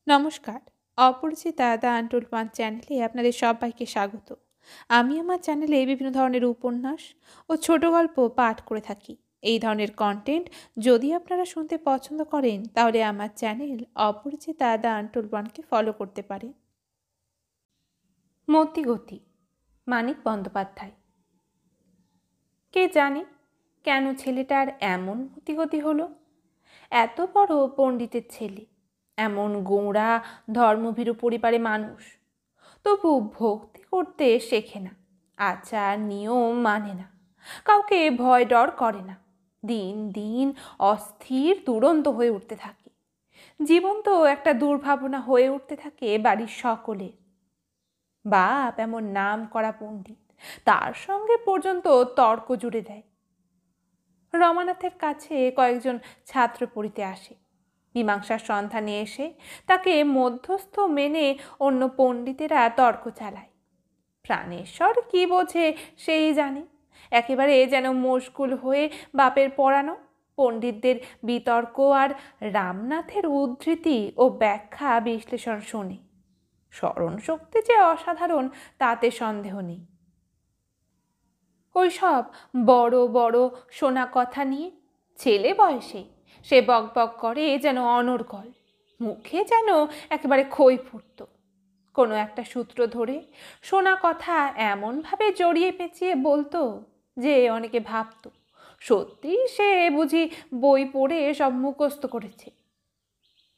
নমস্কার। Aparichita the untold one চ্যানেলে আপনাদের সবাইকে স্বাগত। আমি আমার চ্যানেলে বিভিন্ন ধরনের উপন্যাস ও ছোট গল্প পাঠ করে থাকি। এই ধরনের কন্টেন্ট যদি আপনারা শুনতে পছন্দ করেন তাহলে আমার চ্যানেল অপরিচিতা দ্য আনটোল্ড ওয়ানকে ফলো করতে পারেন। মতিগতি, মানিক বন্দ্যোপাধ্যায়। কে জানে কেন ছেলেটার এমন মতিগতি হলো? এত বড় পণ্ডিতের ছেলে, এমন গোঁড়া ধর্মভীরু পরিবারে মানুষ, তবু ভক্তি করতে শেখে না, আচার নিয়ম মানে না, কাউকে ভয় ডর করে না। দিন দিন অস্থির দুরন্ত হয়ে উঠতে থাকে। জীবন তো একটা দুর্ভাবনা হয়ে উঠতে থাকে বাড়ির সকলের। বাপ এমন নাম করা পণ্ডিত, তার সঙ্গে পর্যন্ত তর্ক জুড়ে দেয়। রমানাথের কাছে কয়েকজন ছাত্র পড়িতে আসে। মীমাংসার সন্ধানে এসে তাকে মধ্যস্থ মেনে অন্য পণ্ডিতেরা তর্ক চালায়। প্রাণেশ্বর কি বোঝে সেই জানে, একেবারে যেন মশগুল হয়ে বাপের পড়ানো পণ্ডিতদের বিতর্ক আর রামনাথের উদ্ধৃতি ও ব্যাখ্যা বিশ্লেষণ শোনে। স্মরণশক্তি যে অসাধারণ তাতে সন্দেহ নেই। ওই সব বড় বড় শোনা কথা নিয়ে ছেলে বয়সে সে বকবক করে যেন অনর্গল, মুখে যেন একেবারে খই ফুটত। কোনো একটা সূত্র ধরে শোনা কথা এমনভাবে জড়িয়ে পেঁচিয়ে বলতো যে অনেকে ভাবত সত্যি সে বুঝি বই পড়ে সব মুখস্থ করেছে।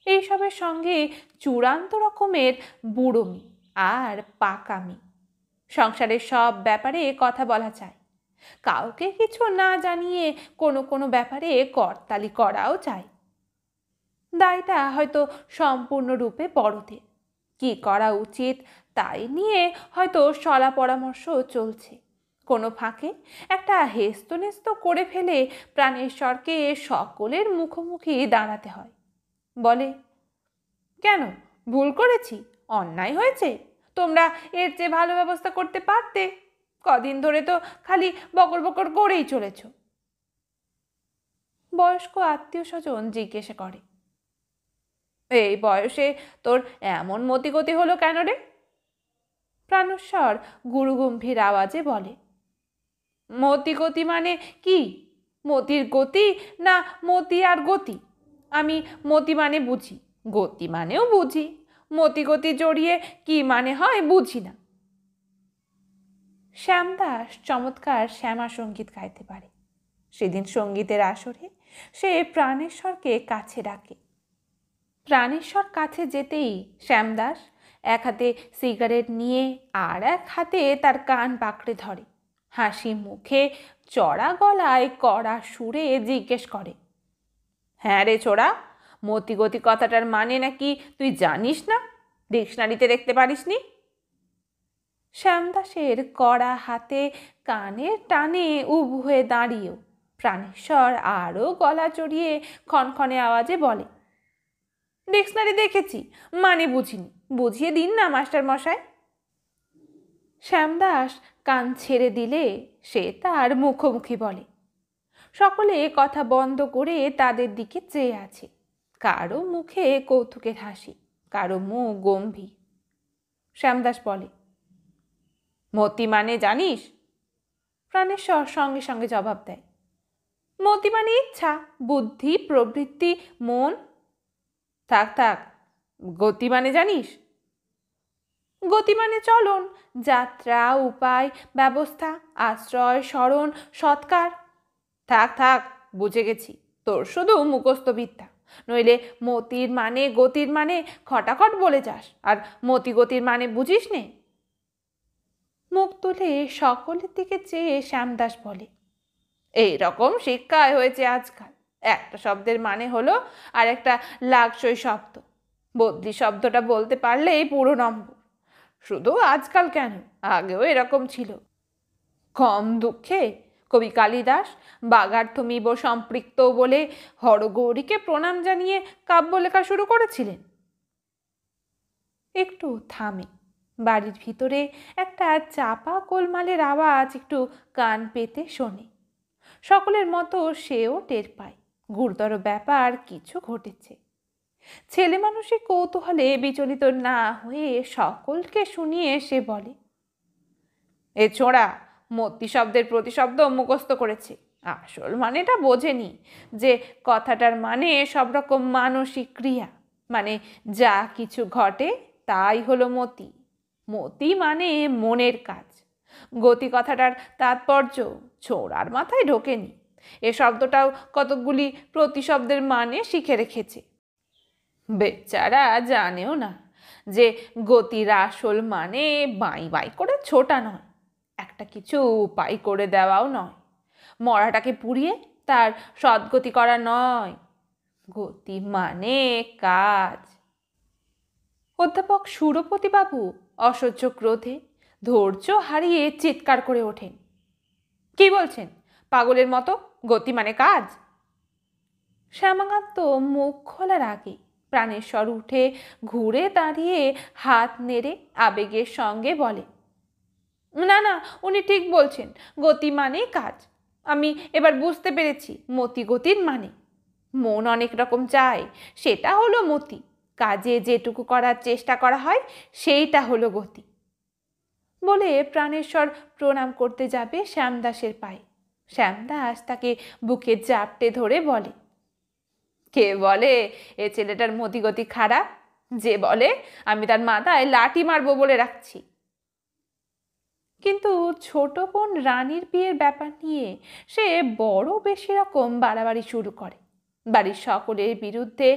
এইসবের সঙ্গে চূড়ান্ত রকমের বুড়োমি আর পাকামি। সংসারের সব ব্যাপারে কথা বলা চায়, কাউকে কিছু না জানিয়ে কোনো কোনো ব্যাপারে করতালি করাও চায়। দায়টা হয়তো সম্পূর্ণরূপে বড়দের, কি করা উচিত তাই নিয়ে হয়তো সলা পরামর্শ চলছে। কোনো ফাঁকে একটা হেস্তনেস্ত করে ফেলে প্রাণেশ্বরকে সকলের মুখোমুখি দাঁড়াতে হয়। বলে, কেন ভুল করেছি, অন্যায় হয়েছে, তোমরা এর চেয়ে ভালো ব্যবস্থা করতে পারতে, কদিন ধরে তো খালি বকর বকর করেই চলেছ। বয়স্ক আত্মীয় স্বজন জিজ্ঞাসা করে, এই বয়সে তোর এমন মতিগতি হলো কেন রে? প্রাণেশ্বর গুরুগম্ভীর আওয়াজে বলে, মতিগতি মানে কি? মতির গতি না মতি আর গতি? আমি মতি মানে বুঝি, গতি মানেও বুঝি, মতিগতি জড়িয়ে কি মানে হয় বুঝি না। শ্যামদাস চমৎকার শ্যামা সঙ্গীত গাইতে পারে। সেদিন সঙ্গীতের আসরে সে প্রাণেশ্বরকে কাছে ডাকে। প্রাণেশ্বর কাছে যেতেই শ্যামদাস এক হাতে সিগারেট নিয়ে আর এক হাতে তার কান পাকড়ে ধরে, হাসি মুখে চড়া গলায় কড়া সুরে জিজ্ঞেস করে, হ্যাঁ রে ছোড়া, মতিগতি কথাটার মানে নাকি তুই জানিস না? ডিকশনারিতে দেখতে পারিসনি? শ্যামদাসের কড়া হাতে কানের টানে উবু হয়ে দাঁড়িয়েও প্রাণেশ্বর আরও গলা চড়িয়ে ক্ষণক্ষণে আওয়াজে বলে, ডিকশনারি দেখেছি, মানে বুঝিনি, বুঝিয়ে দিন না মাস্টার মশাই। শ্যামদাস কান ছেড়ে দিলে সে তার মুখোমুখি বলে। সকলে কথা বন্ধ করে তাদের দিকে চেয়ে আছে। কারো মুখে কৌতুকের হাসি, কারো মুখ গম্ভীর। শ্যামদাস বলে, মতি মানে জানিস? প্রাণেশ্বর সঙ্গে সঙ্গে জবাব দেয়, মতি মানে ইচ্ছা, বুদ্ধি, প্রবৃত্তি, মন। থাক থাক, গতি মানে জানিস? গতি মানে চলন, যাত্রা, উপায়, ব্যবস্থা, আশ্রয়, স্মরণ, সৎকার। থাক থাক, বুঝে গেছি, তোর শুধু মুখস্থ বিদ্যা, নইলে মতির মানে গতির মানে খটাখট বলে যাস, আর মতি গতির মানে বুঝিস নে। মুখ তুলে সকলের দিকে চেয়ে শ্যামদাস বলে, এই রকম শিক্ষায় হয়েছে আজকাল, একটা শব্দের মানে হলো আর একটা লাগসই শব্দ, বদলি শব্দটা বলতে পারলেই পুরো নম্বর। শুধু আজকাল কেন, আগেও এরকম ছিল। কম দুঃখে কবি কালিদাস বাগার্থমিব সম্পৃক্ত বলে হরগৌরীকে প্রণাম জানিয়ে কাব্য লেখা শুরু করেছিলেন। একটু থামে। বাড়ির ভিতরে একটা চাপা গোলমালের আওয়াজ একটু কান পেতে শোনে। সকলের মতো সেও টের পায় গুরুতর ব্যাপার কিছু ঘটেছে। ছেলে মানুষের কৌতূহলে বিচলিত না হয়ে সকলকে শুনিয়ে সে বলে, এ ছোঁড়া মতি শব্দের প্রতিশব্দ মুখস্থ করেছে, আসল মানেটা বোঝেনি, যে কথাটার মানে সব রকম মানসিক ক্রিয়া, মানে যা কিছু ঘটে তাই হলো মতি। মতি মানে মনের কাজ। গতি কথাটার তাৎপর্য ছোঁড়ার মাথায় ঢোকেনি। এ শব্দটাও কতকগুলি প্রতিশব্দের মানে শিখে রেখেছে। বেচারা জানেও না যে গতির আসল মানে বাই বাই করে ছোটা নয়, একটা কিছু উপায় করে দেওয়াও নয়, মরাটাকে পুড়িয়ে তার সদ্গতি করা নয়। গতি মানে কাজ। অধ্যাপক সুরপতিবাবু অসহ্য ক্রোধে ধৈর্য হারিয়ে চিৎকার করে ওঠেন, কি বলছেন পাগলের মতো? গতি মানে কাজ? শ্যামাকান্ত মুখ খোলার আগে প্রাণেশ্বর উঠে ঘুরে দাঁড়িয়ে হাত নেড়ে আবেগের সঙ্গে বলে, না না, উনি ঠিক বলছেন, গতি মানে কাজ। আমি এবার বুঝতে পেরেছি মতি গতির মানে। মন অনেক রকম চায়, সেটা হলো মতি। কাজে যেটুকু করার চেষ্টা করা হয় সেইটা হলো গতি। বলে প্রাণেশ্বর প্রণাম করতে যাবে শ্যামদাসের পায়ে। শ্যামদাস তাকে বুকে জাপটে ধরে বলে, কে বলে এ ছেলেটার মতিগতি খারাপ? যে বলে আমি তার মাথায় লাঠি মারবো বলে রাখছি। কিন্তু ছোট বোন রানীর বিয়ের ব্যাপার নিয়ে সে বড় বেশি রকম বাড়াবাড়ি শুরু করে। বাড়ির সকলের বিরুদ্ধে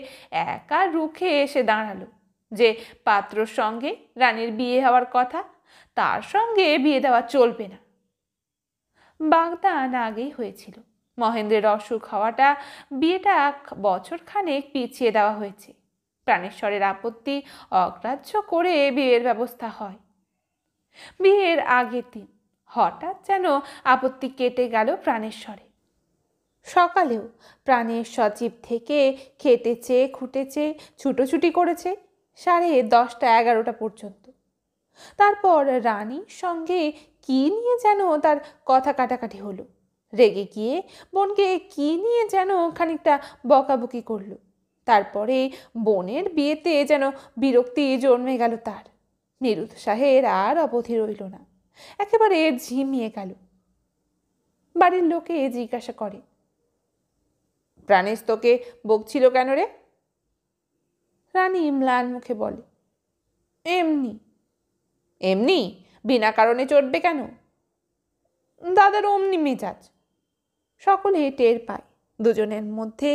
একা রুখে এসে দাঁড়ালো যে পাত্রর সঙ্গে রানীর বিয়ে হওয়ার কথা, তার সঙ্গে বিয়ে দেওয়া চলবে না। বাগদান আগেই হয়েছিল। মহেন্দ্রের অসুখ হওয়াটা বিয়েটা বছর খানেক পিছিয়ে দেওয়া হয়েছে। প্রাণেশ্বরের আপত্তি অগ্রাহ্য করে বিয়ের ব্যবস্থা হয়। বিয়ের আগের দিন হঠাৎ যেন আপত্তি কেটে গেল প্রাণেশ্বরে। সকালেও প্রাণের সজীব থেকে খেটেছে, খুঁটেছে, ছুটোছুটি করেছে 10:30-11টা পর্যন্ত। তারপর রানীর সঙ্গে কি নিয়ে যেন তার কথা কাটাকাটি হলো। রেগে গিয়ে বোনকে কি নিয়ে যেন খানিকটা বকাবকি করলো। তারপরে বোনের বিয়েতে যেন বিরক্তি জন্মে গেল তার। নিরুৎসাহের আর অবধি রইল না, একেবারে ঝিমিয়ে গেল। বাড়ির লোকে জিজ্ঞাসা করে, প্রাণেশ তোকে বকছিল কেন রে? রানী ম্লান মুখে বলে, এমনি। এমনি? বিনা কারণে চটবে কেন? দাদার অমনি মেজাজ। সকলে টের পায় দুজনের মধ্যে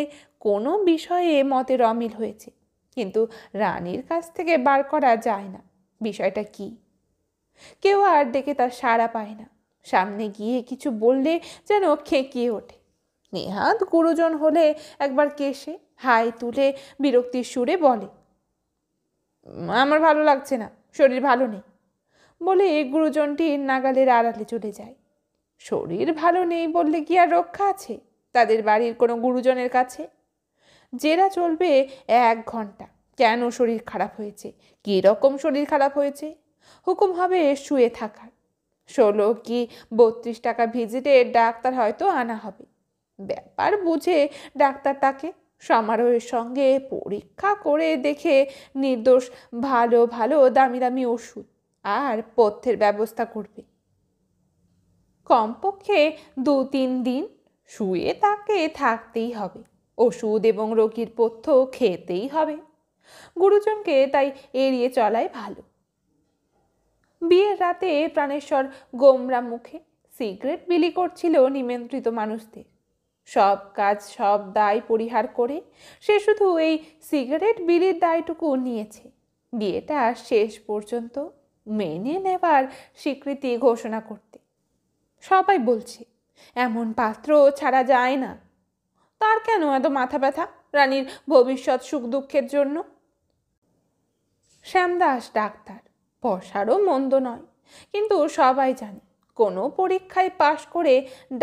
কোনো বিষয়ে মতের অমিল হয়েছে, কিন্তু রানীর কাছ থেকে বার করা যায় না বিষয়টা কি। কেউ আর ডেকে তার সাড়া পায় না। সামনে গিয়ে কিছু বললে যেন খেকিয়ে ওঠে। নেহাত গুরুজন হলে একবার কেশে হাই তুলে বিরক্তির সুরে বলে, আমার ভালো লাগছে না, শরীর ভালো নেই, বলে গুরুজনটির নাগালের আড়ালে চলে যায়। শরীর ভালো নেই বললে কি আর রক্ষা আছে তাদের বাড়ির কোনো গুরুজনের কাছে? জেরা চলবে 1 ঘন্টা, কেন শরীর খারাপ হয়েছে, কী রকম শরীর খারাপ হয়েছে। হুকুম হবে শুয়ে থাকার। 16 কি 32 টাকা ভিজিটে ডাক্তার হয়তো আনা হবে। ব্যাপার বুঝে ডাক্তার তাকে সমারোহের সঙ্গে পরীক্ষা করে দেখে নির্দোষ ভালো ভালো দামি দামি ওষুধ আর পথ্যের ব্যবস্থা করবে। কমপক্ষে 2-3 দিন শুয়ে তাকে থাকতেই হবে, ওষুধ এবং রোগীর পথ্য খেতেই হবে। গুরুজনকে তাই এড়িয়ে চলাই ভালো। বিয়ের রাতে প্রাণেশ্বর গোমরা মুখে সিগারেট বিলি করছিল নিমন্ত্রিত মানুষদের। সব কাজ সব দায় পরিহার করে সে শুধু এই সিগারেট বিলির দায়টুকু নিয়েছে, বিয়েটা শেষ পর্যন্ত মেনে নেবার স্বীকৃতি ঘোষণা করতে। সবাই বলছে এমন পাত্র ছাড়া যায় না। তার কেন এত মাথা ব্যথা রানীর ভবিষ্যৎ সুখ দুঃখের জন্য? শ্যামদাস ডাক্তার, পয়সারও মন্দ নয়, কিন্তু সবাই জানে কোনো পরীক্ষায় পাশ করে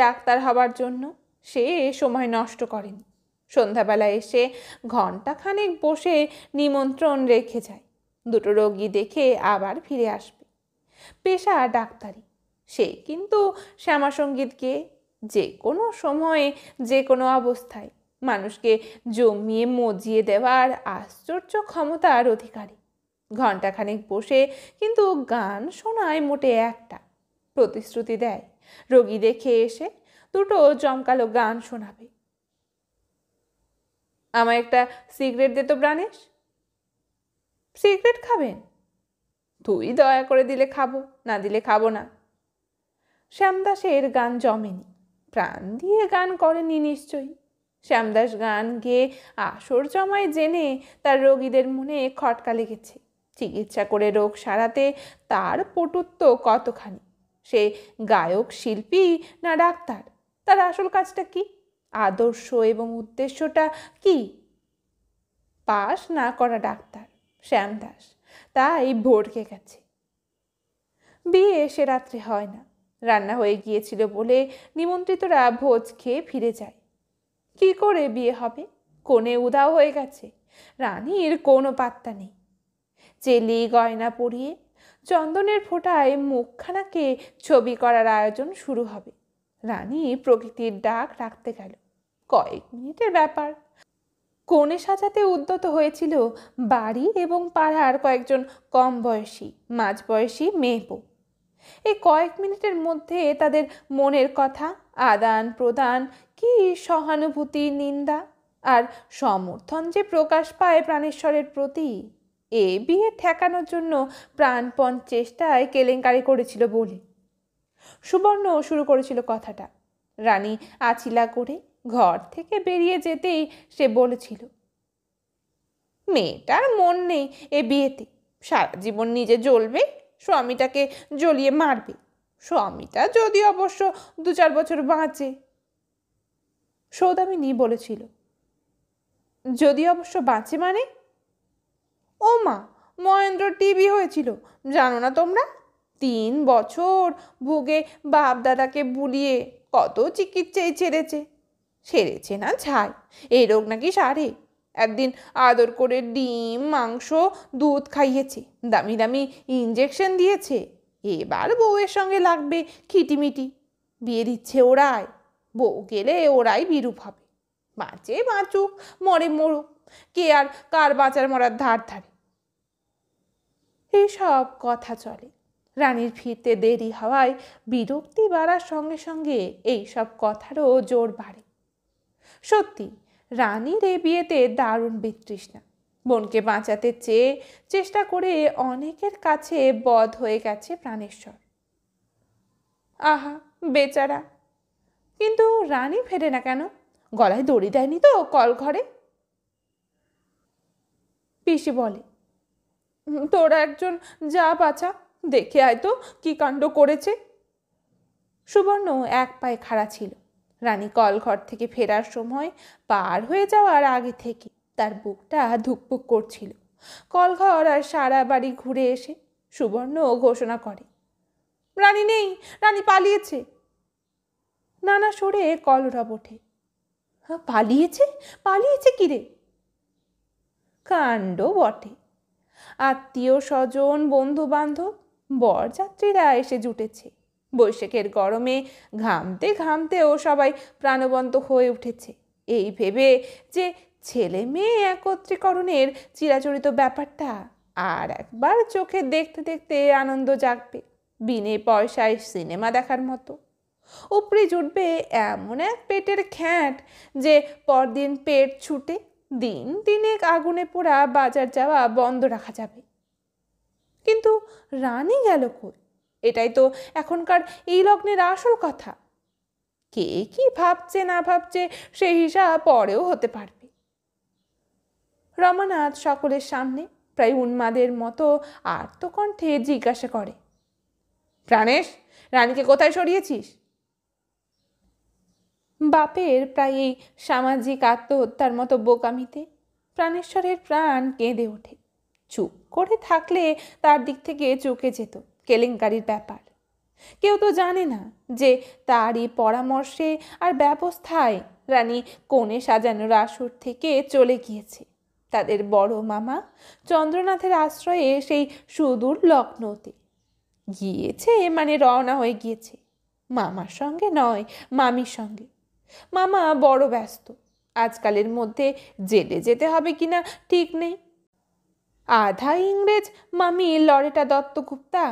ডাক্তার হবার জন্য সে সময় নষ্ট করেনি। সন্ধ্যাবেলা এসে ঘণ্টাখানেক বসে নিমন্ত্রণ রেখে যায়, 2টো রোগী দেখে আবার ফিরে আসবে। পেশা ডাক্তারি, সে কিন্তু শ্যামাসঙ্গীতকে যে কোনো সময়ে যে কোনো অবস্থায় মানুষকে জমিয়ে মজিয়ে দেওয়ার আশ্চর্য ক্ষমতার অধিকারী। ঘণ্টাখানেক বসে কিন্তু গান শোনায় মোটে একটা। প্রতিশ্রুতি দেয় রোগী দেখে এসে দুটো জমকালো গান শোনাবে। আমার একটা সিগারেট দে তো প্রাণেশ। সিগারেট খাবেন? তুই দয়া করে দিলে খাবো, না দিলে খাবো না। শ্যামদাসের গান জমেনি, প্রাণ দিয়ে গান করেনি নিশ্চয়ই। শ্যামদাস গান গেয়ে আসর জমায় জেনে তার রোগীদের মনে খটকা লেগেছে। চিকিৎসা করে রোগ সারাতে তার পটুত্ব কতখানি। সে গায়ক, শিল্পী না ডাক্তার? তার আসল কাজটা কি? আদর্শ এবং উদ্দেশ্যটা কি? পাশ না করা ডাক্তার শ্যামদাস, তাই ভড়কে গেছে। বিয়ে সে রাত্রে হয় না। রান্না হয়ে গিয়েছিল বলে নিমন্ত্রিতরা ভোজ খেয়ে ফিরে যায়। কি করে বিয়ে হবে? কোণে উধাও হয়ে গেছে। রানীর কোনো পাত্তা নেই। চেলি গয়না পরিয়ে চন্দনের ফোঁটায় মুখখানাকে ছবি করার আয়োজন শুরু হবে। রানী প্রকৃতির ডাক রাখতে গেল। কয়েক মিনিটের ব্যাপার। কনে সাজাতে উদ্যত হয়েছিল বাড়ি এবং পাড়ার কয়েকজন কম বয়সী, মাঝ বয়সী মেয়ে বউ। এই কয়েক মিনিটের মধ্যে তাদের মনের কথা আদান প্রদান, কি সহানুভূতি, নিন্দা আর সমর্থন যে প্রকাশ পায় প্রাণেশ্বরের প্রতি, এ বিয়ে ঠেকানোর জন্য প্রাণপণ চেষ্টায় কেলেঙ্কারি করেছিল বলে। সুবর্ণ শুরু করেছিল কথাটা। রানী আছিলা করে ঘর থেকে বেরিয়ে যেতেই সে বলেছিল, মেয়েটার মন নেই এ বিয়েতে। সারা জীবন নিজে জ্বলবে, স্বামীটাকে জ্বলিয়ে মারবে। স্বামীটা যদি অবশ্য 2-4 বছর বাঁচে। সৌদামিনী বলেছিল, যদি অবশ্য বাঁচে মানে? ও মা, মহেন্দ্র টিবি হয়েছিল, জানো না তোমরা? 3 বছর ভুগে বাপ দাদাকে বুলিয়ে কত চিকিৎসাই সেরেছে না ছাই। এই রোগ নাকি সারে। একদিন আদর করে ডিম, মাংস, দুধ খাইয়েছে, দামি দামি ইঞ্জেকশন দিয়েছে। এবার বউয়ের সঙ্গে লাগবে খিটিমিটি। বিয়ে দিচ্ছে ওরাই, বউ গেলে ওরাই বিরূপ হবে। বাঁচে বাঁচুক, মরে মরুক, কে আর কার বাঁচার মরার ধার ধারে। এইসব কথা চলে। রানীর ফিরতে দেরি হওয়ায় বিরক্তি বাড়ার সঙ্গে সঙ্গে এইসব কথারও জোর বাড়ে। সত্যি রানীর এই বিয়েতে দারুণ বিতৃষ্ণা। বোনকে বাঁচাতে চেয়ে চেষ্টা করে অনেকের কাছে বধ হয়ে গেছে প্রাণেশ্বর। আহা বেচারা! কিন্তু রানী ফেরে না কেন? গলায় দড়ি দেয়নি তো কল ঘরে? পিসি বলে, তোরা একজন যা বাছা, দেখে আয় তো কি কাণ্ড করেছে। সুবর্ণ এক পায়ে খাড়া ছিল। রানী কলঘর থেকে ফেরার সময় পার হয়ে যাওয়ার আগে থেকে তার বুকটা ধুকপুক করছিল। কলঘর আর সারা বাড়ি ঘুরে এসে সুবর্ণ ঘোষণা করে, রানী নেই, রানী পালিয়েছে। নানা সরে কলরব ওঠে। পালিয়েছে? পালিয়েছে কিরে? কাণ্ড বটে। আত্মীয় স্বজন, বন্ধু বান্ধব, বরযাত্রীরা এসে জুটেছে। বৈশাখের গরমে ঘামতে ঘামতেও সবাই প্রাণবন্ত হয়ে উঠেছে এই ভেবে যে ছেলে মেয়ে একত্রীকরণের চিরাচরিত ব্যাপারটা আর একবার চোখে দেখতে দেখতে আনন্দ জাগবে, বিনে পয়সায় সিনেমা দেখার মতো। উপরে জুটবে এমন এক পেটের খ্যাট যে পরদিন পেট ছুটে দিন দিনেক আগুনে পোড়া বাজার যাওয়া বন্ধ রাখা যাবে। কিন্তু রানী গেল কই? এটাই তো এখনকার এই লগ্নের আসল কথা। কে কি ভাবছে না ভাবছে সেই হিসাব পরেও হতে পারবে। রমানাথ সকলের সামনে প্রায় উন্মাদের মতো আর্তকণ্ঠে জিজ্ঞাসা করে, প্রাণেশ, রানীকে কোথায় সরিয়েছিস? বাপের প্রায় এই সামাজিক আত্মহত্যার মতো বোকামিতে প্রাণেশ্বরের প্রাণ কেঁদে ওঠে। চুপ করে থাকলে তার দিক থেকে চুকে যেত কেলেঙ্কারির ব্যাপার। কেউ তো জানে না যে তারই পরামর্শে আর ব্যবস্থায় রানী কনে সাজানোর আসর থেকে চলে গিয়েছে তাদের বড় মামা চন্দ্রনাথের আশ্রয়ে সেই সুদূর লখনৌতে। গিয়েছে মানে রওনা হয়ে গিয়েছে, মামার সঙ্গে নয় মামির সঙ্গে। মামা বড় ব্যস্ত, আজকালের মধ্যে জেলে যেতে হবে কিনা ঠিক নেই। আধা ইংরেজ মামি লরেটা দত্তগুপ্তা,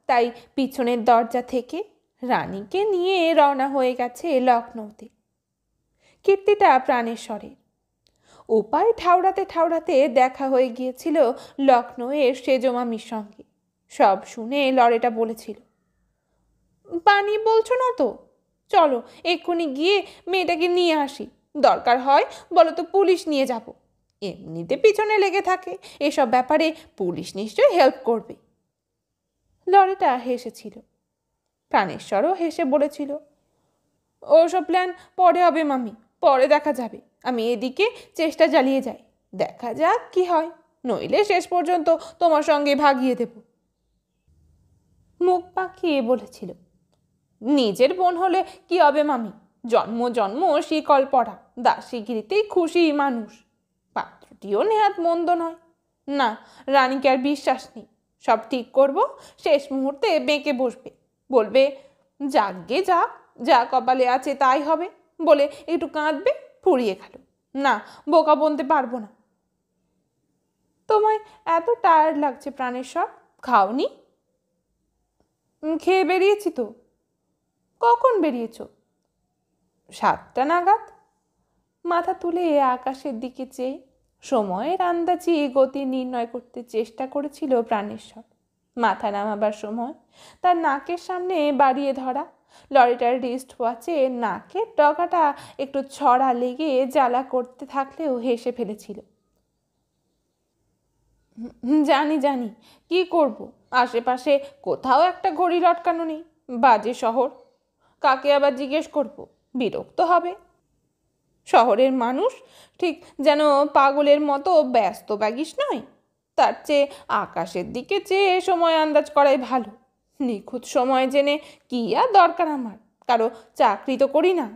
তাই পিছনের দরজা থেকে রানীকে নিয়ে রওনা হয়ে গেছে লখনৌতে। কীর্তিটা প্রাণেশ্বরের। উপায় ঠাউরাতে ঠাউরাতে দেখা হয়ে গিয়েছিল লখনৌয়ের সেজ মামির সঙ্গে। সব শুনে লরেটা বলেছিল, পানি বলছো না তো, চলো এক্ষুনি গিয়ে মেয়েটাকে নিয়ে আসি, দরকার হয় বলো তো পুলিশ নিয়ে যাব। এমনিতে পিছনে লেগে থাকে, এসব ব্যাপারে পুলিশ নিশ্চয়ই হেল্প করবে। লরেটা হেসেছিল। প্রাণেশ্বরও হেসে বলেছিল, ওসব প্ল্যান পরে হবে মামি, পরে দেখা যাবে। আমি এদিকে চেষ্টা চালিয়ে যাই, দেখা যাক কি হয়, নইলে শেষ পর্যন্ত তোমার সঙ্গে ভাগিয়ে দেব। মুখ পাকিয়ে বলেছিল, নিজের বোন হলে কি হবে মামি, জন্ম জন্ম শিকল পড়া, দাসীগিরিতেই খুশি মানুষ। পাত্রটিও নেহাত মন্দ নয়। না, রানীকে আর বিশ্বাস নেই। সব ঠিক করব, শেষ মুহূর্তে বেঁকে বসবে, বলবে যাকগে যাক, যা কপালে আছে তাই হবে, বলে একটু কাঁদবে, ফুরিয়ে গেল। না, বোকা বলতে পারবো না। তোমায় এত টায়ার্ড লাগছে প্রাণেশ্বর, খাওনি? খেয়ে বেরিয়েছি তো। কখন বেরিয়েছ? 7টা নাগাদ। মাথা তুলে আকাশের দিকে চেয়ে সময়ের আন্দাজি গতি নির্ণয় করতে চেষ্টা করেছিল প্রাণেশ্বর। মাথা নামাবার সময় তার নাকের সামনে বাড়িয়ে ধরা লরিটার রিস্ট ওয়াচে নাকের ডগাটা একটু ছড়া লেগে জ্বালা করতে থাকলেও হেসে ফেলেছিল। জানি জানি, কি করব, আশেপাশে কোথাও একটা ঘড়ি লটকানো নেই। বাজে শহর, কাকে আবার জিজ্ঞেস করব, বিরক্ত হবে। শহরের মানুষ ঠিক যেন পাগলের মতো ব্যস্ত ব্যাগিস নয়। তার চেয়ে আকাশের দিকে চেয়ে সময় আন্দাজ করাই ভালো। নিখুঁত সময় জেনে কি আর দরকার আমার, কারো চাকরি তো করি না।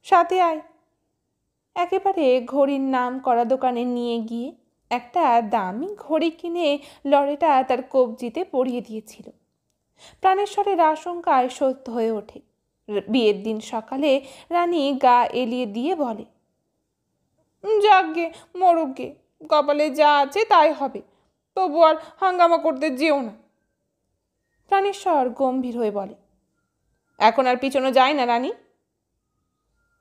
সাথে আয়। একেবারে ঘড়ির নাম করা দোকানে নিয়ে গিয়ে একটা দামি ঘড়ি কিনে লরেটা তার কবজিতে পরিয়ে দিয়েছিল। প্রাণেশ্বরের আশঙ্কায় সত্য হয়ে ওঠে। বিয়ের দিন সকালে রানী গা এলিয়ে দিয়ে বলে, যাকগে মরুকগে, কপালে যা আছে তাই হবে, তবু আর হাঙ্গামা করতে যেও না। প্রাণেশ্বর গম্ভীর হয়ে বলে, এখন আর পিছনে যায় না রানী,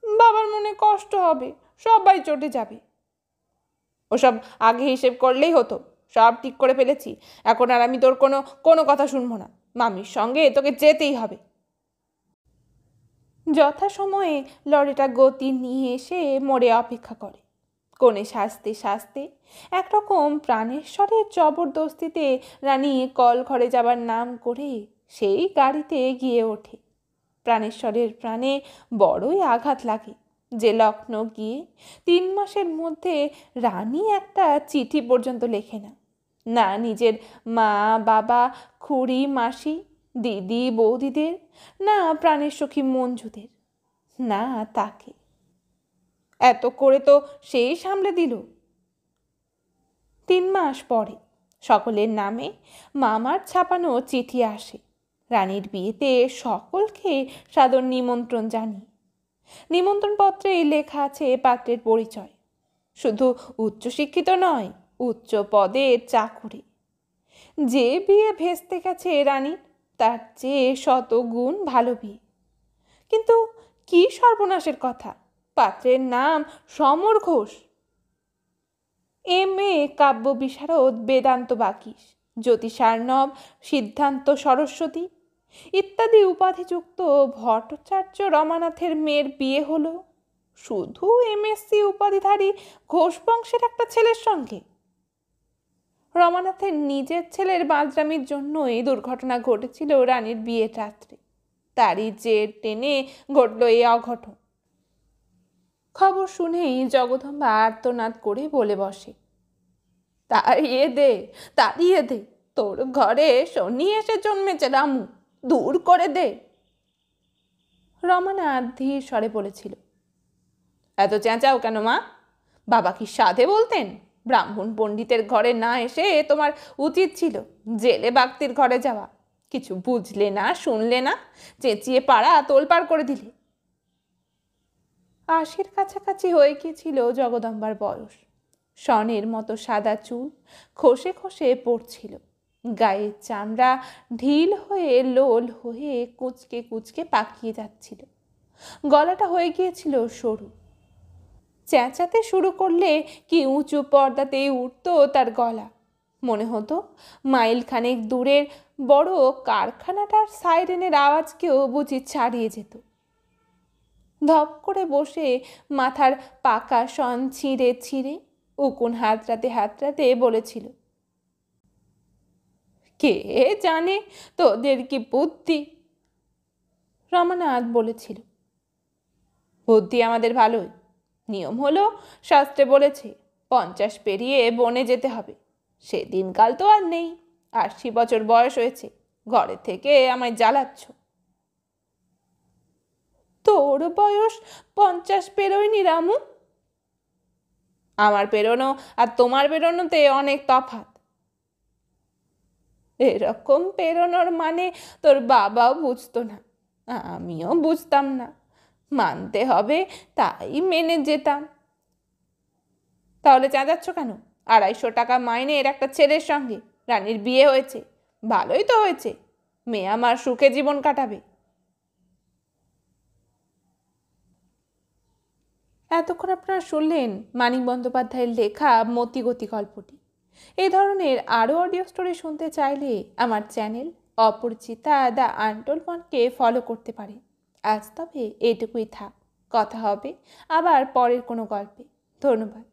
বাবার মনে কষ্ট হবে, সবাই চটে যাবে। ওসব আগে হিসেব করলেই হতো, সব ঠিক করে ফেলেছি। এখন আর আমি তোর কোনো কথা শুনবো না, মামির সঙ্গে তোকে যেতেই হবে। যথাসময়ে লরিটা গতি নিয়ে এসে মোড়ে অপেক্ষা করে। কোণে সাজতে সাজতে একরকম প্রাণেশ্বরের জবরদস্তিতে রানী কল ঘরে যাবার নাম করে সেই গাড়িতে গিয়ে ওঠে। প্রাণেশ্বরের প্রাণে বড়ই আঘাত লাগে যে লখনৌ গিয়ে 3 মাসের মধ্যে রানী একটা চিঠি পর্যন্ত লেখে না। না নিজের মা বাবা খুড়ি মাসি দিদি বৌদিদের, না প্রাণের সখী মঞ্জুদের, না তাকে। এত করে তো সেই সামলে দিল। 3 মাস পরে সকলের নামে মামার ছাপানো চিঠি আসে। রানীর বিয়েতে সকলকে সাদর নিমন্ত্রণ জানিয়ে। নিমন্ত্রণপত্রে লেখা আছে পাত্রের পরিচয়। শুধু উচ্চশিক্ষিত নয়, উচ্চ পদের চাকুরে। যে বিয়ে ভেস্তে গেছে রানীর, তার চেয়ে 100 গুণ ভালো বিয়ে। কিন্তু কি সর্বনাশের কথা, পাত্রের নাম সমর ঘোষ। MA কাব্য বিশারদ বেদান্ত বাগীশ, জ্যোতিষার্ণব সিদ্ধান্ত সরস্বতী ইত্যাদি উপাধিযুক্ত ভট্টাচার্য রমানাথের মেয়ের বিয়ে হলো শুধু MSc উপাধিধারী ঘোষ বংশের একটা ছেলের সঙ্গে। রমানাথের নিজের ছেলের বাঁদরামির জন্য এই দুর্ঘটনা ঘটেছিল রানীর বিয়ের রাত্রে। তারই জের টেনে ঘটল এই অঘটন। খবর শুনেই জগদম্বা আর্তনাদ করে বলে বসে, তাড়িয়ে দে, তোর ঘরে শনি এসে জন্মেছে রামু, দূর করে দে। রমানাথ ধীর স্বরে বলেছিল, এত চেঁচাও কেন মা? বাবা কি সাধে বলতেন? ব্রাহ্মণ পণ্ডিতের ঘরে না এসে তোমার উচিত ছিল জেলে বাগতির ঘরে যাওয়া। কিছু বুঝলে না, শুনলে না, চেঁচিয়ে পাড়া তোলপাড় করে দিলে। 80-র কাছাকাছি হয়ে গিয়েছিল জগদম্বার বয়স। স্বর্ণের মতো সাদা চুল খসে খসে পড়ছিল, গায়ের চামড়া ঢিল হয়ে লোল হয়ে কুঁচকে কুঁচকে পাকিয়ে যাচ্ছিল, গলাটা হয়ে গিয়েছিল সরু। চেঁচাতে শুরু করলে কি উঁচু পর্দাতেই উঠত তার গলা। মনে হতো মাইল খানেক দূরের বড় কারখানাটার সাইরেনের আওয়াজকেও বুঝি ছাড়িয়ে যেত। ধপ করে বসে মাথার পাকা সন ছিঁড়ে ছিঁড়ে উকুন হাতড়াতে হাতড়াতে বলেছিল, কে জানে তোদের কি বুদ্ধি। রমানাথ বলেছিল, বুদ্ধি আমাদের ভালোই, নিয়ম হলো শাস্ত্রে বলেছে 50 পেরিয়ে বনে যেতে হবে। সেদিনকাল তো আর নেই, 80 বছর বয়স হয়েছে, ঘরে থেকে আমায় জ্বালাচ্ছ। তোর বয়স 50 পেরোয়নি রামু। আমার পেরোনো আর তোমার পেরোনোতে অনেক তফাৎ। এরকম পেরোনোর মানে তোর বাবাও বুঝতো না, আমিও বুঝতাম না, মানতে হবে তাই মেনে যেতাম। তাহলে চেঁচাচ্ছ কেন? 250 টাকা মাইনের একটা ছেলের সঙ্গে রানীর বিয়ে হয়েছে, ভালোই তো হয়েছে, মেয়ে আমার সুখে জীবন কাটাবে। এতক্ষণ আপনারা শুনলেন মানিক বন্দ্যোপাধ্যায়ের লেখা মতিগতি গল্পটি। এই ধরনের আরও অডিও স্টোরি শুনতে চাইলে আমার চ্যানেল অপরিচিতা দ্য আনটোল্ড ওয়ানকে ফলো করতে পারে। আজ তবে এটুকুই থাক, কথা হবে আবার পরের কোনো গল্পে। ধন্যবাদ।